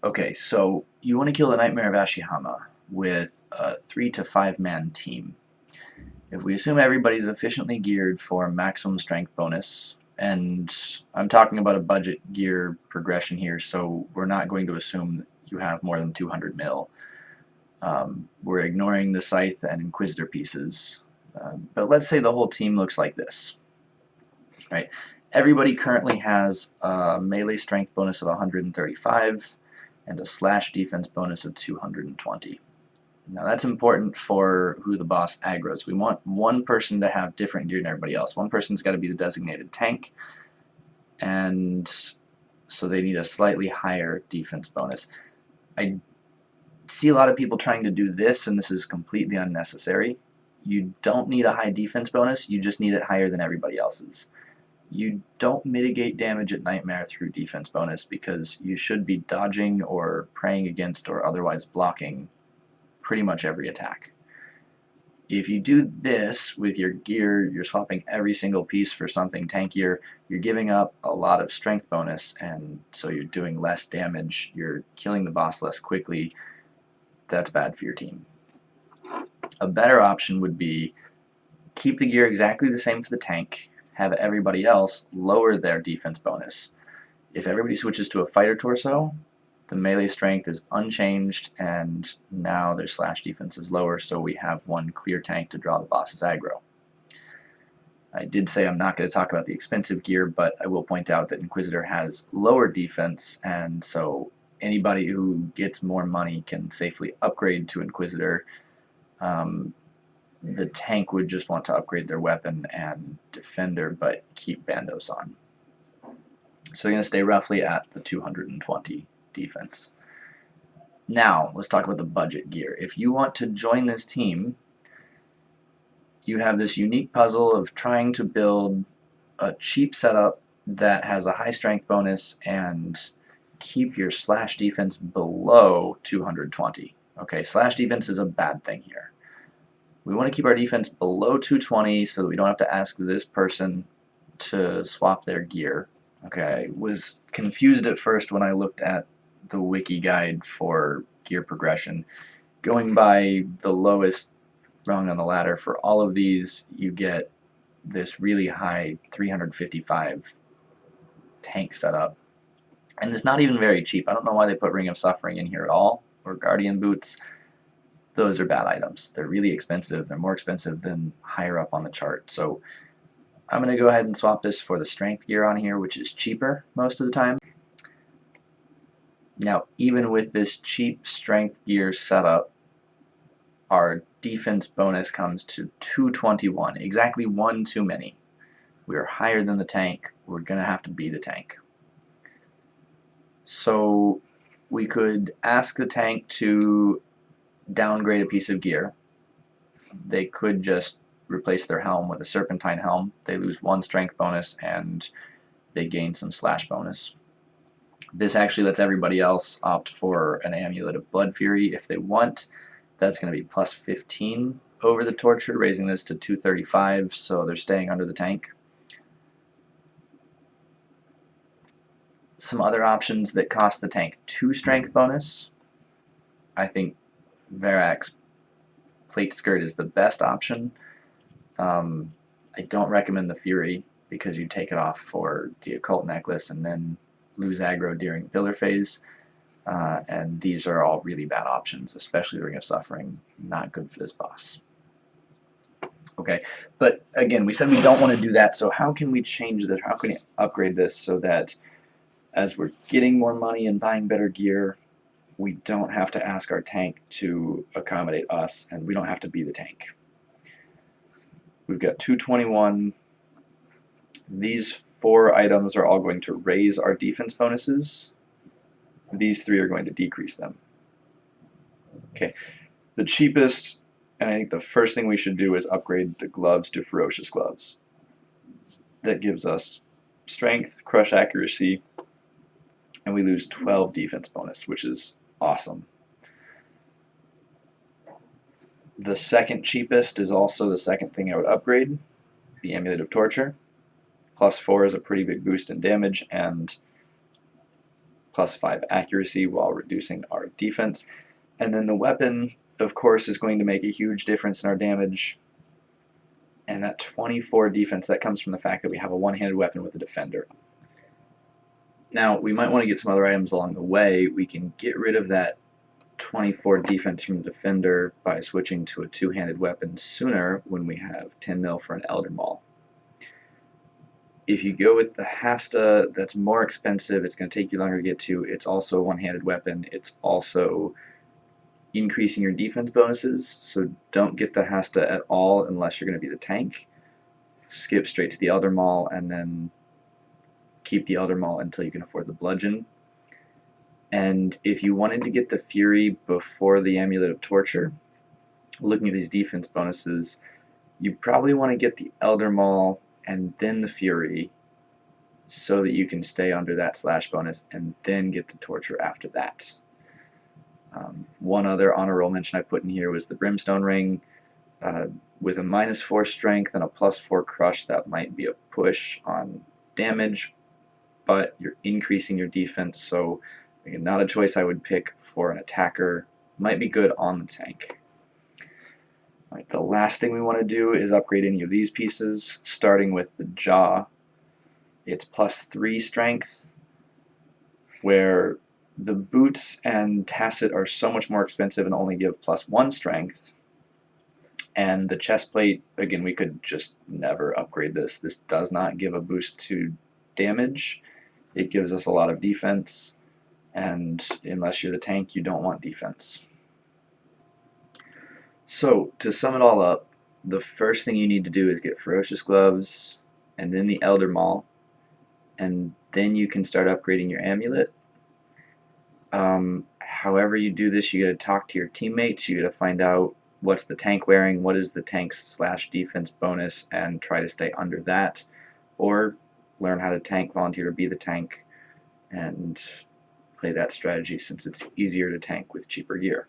Okay, so you want to kill the Nightmare of Ashihama with a 3 to 5 man team. If we assume everybody's efficiently geared for maximum strength bonus, and I'm talking about a budget gear progression here, so we're not going to assume that you have more than 200 mil. We're ignoring the Scythe and Inquisitor pieces. But let's say the whole team looks like this. Right? Everybody currently has a melee strength bonus of 135 and a slash defense bonus of 220. Now that's important for who the boss aggroes. We want one person to have different gear than everybody else. One person's got to be the designated tank, and so they need a slightly higher defense bonus. I see a lot of people trying to do this, and this is completely unnecessary. You don't need a high defense bonus, you just need it higher than everybody else's. You don't mitigate damage at Nightmare through defense bonus because you should be dodging or praying against or otherwise blocking pretty much every attack. If you do this with your gear, you're swapping every single piece for something tankier, you're giving up a lot of strength bonus, and so you're doing less damage, you're killing the boss less quickly. That's bad for your team. A better option would be keep the gear exactly the same for the tank, have everybody else lower their defense bonus. If everybody switches to a fighter torso, the melee strength is unchanged, and now their slash defense is lower, so we have one clear tank to draw the boss's aggro. I did say I'm not going to talk about the expensive gear, but I will point out that Inquisitor has lower defense, and so anybody who gets more money can safely upgrade to Inquisitor. The tank would just want to upgrade their weapon and Defender, but keep Bandos on. So you're going to stay roughly at the 220 defense. Now, let's talk about the budget gear. If you want to join this team, you have this unique puzzle of trying to build a cheap setup that has a high strength bonus and keep your slash defense below 220. Okay, slash defense is a bad thing here. We want to keep our defense below 220 so that we don't have to ask this person to swap their gear. Okay, I was confused at first when I looked at the wiki guide for gear progression. Going by the lowest rung on the ladder for all of these, you get this really high 355 tank setup. And it's not even very cheap. I don't know why they put Ring of Suffering in here at all, or Guardian Boots. Those are bad items. They're really expensive. They're more expensive than higher up on the chart. So I'm going to go ahead and swap this for the strength gear on here, which is cheaper most of the time. Now, even with this cheap strength gear setup, our defense bonus comes to 221, exactly one too many. We are higher than the tank. We're going to have to be the tank. So we could ask the tank to downgrade a piece of gear. They could just replace their helm with a serpentine helm. They lose one strength bonus and they gain some slash bonus. This actually lets everybody else opt for an Amulet of Blood Fury if they want. That's going to be plus 15 over the Torture, raising this to 235, so they're staying under the tank. Some other options that cost the tank 2 strength bonus. I think Varrac's Plate Skirt is the best option. I don't recommend the Fury because you take it off for the Occult Necklace and then lose aggro during Pillar Phase. And these are all really bad options, especially Ring of Suffering. Not good for this boss. Okay, but again, we said we don't want to do that, so how can we change this? How can we upgrade this so that as we're getting more money and buying better gear, we don't have to ask our tank to accommodate us, and we don't have to be the tank. We've got 221. These 4 items are all going to raise our defense bonuses. These 3 are going to decrease them. Okay, the cheapest, and I think the first thing we should do is upgrade the gloves to Ferocious Gloves. That gives us strength, crush accuracy, and we lose 12 defense bonus, which is awesome. The second cheapest is also the second thing I would upgrade, the Amulet of Torture. Plus 4 is a pretty big boost in damage, and +5 accuracy while reducing our defense. And then the weapon, of course, is going to make a huge difference in our damage. And that 24 defense, that comes from the fact that we have a one-handed weapon with a defender. Now, we might want to get some other items along the way. We can get rid of that 24 defense from the defender by switching to a two-handed weapon sooner when we have 10 mil for an Elder Maul. If you go with the Hasta, that's more expensive, it's going to take you longer to get to, it's also a one-handed weapon, it's also increasing your defense bonuses, so don't get the Hasta at all unless you're going to be the tank. Skip straight to the Elder Maul and then keep the Elder Maul until you can afford the Bludgeon. And if you wanted to get the Fury before the Amulet of Torture, looking at these defense bonuses, you probably want to get the Elder Maul and then the Fury so that you can stay under that slash bonus and then get the Torture after that. One other honor roll mention I put in here was the Brimstone Ring. With a -4 strength and a +4 crush, that might be a push on damage, but you're increasing your defense, so again, not a choice I would pick for an attacker. Might be good on the tank. Right, the last thing we want to do is upgrade any of these pieces, starting with the jaw. It's +3 strength, where the boots and Tacit are so much more expensive and only give +1 strength. And the chest plate, again, we could just never upgrade this. This does not give a boost to damage. It gives us a lot of defense, and unless you're the tank, you don't want defense. So, to sum it all up, the first thing you need to do is get Ferocious Gloves, and then the Elder Maul, and then you can start upgrading your amulet. However you do this, you gotta talk to your teammates, you gotta find out what's the tank wearing, what is the tank's slash defense bonus, and try to stay under that, or learn how to tank, volunteer to be the tank, and play that strategy since it's easier to tank with cheaper gear.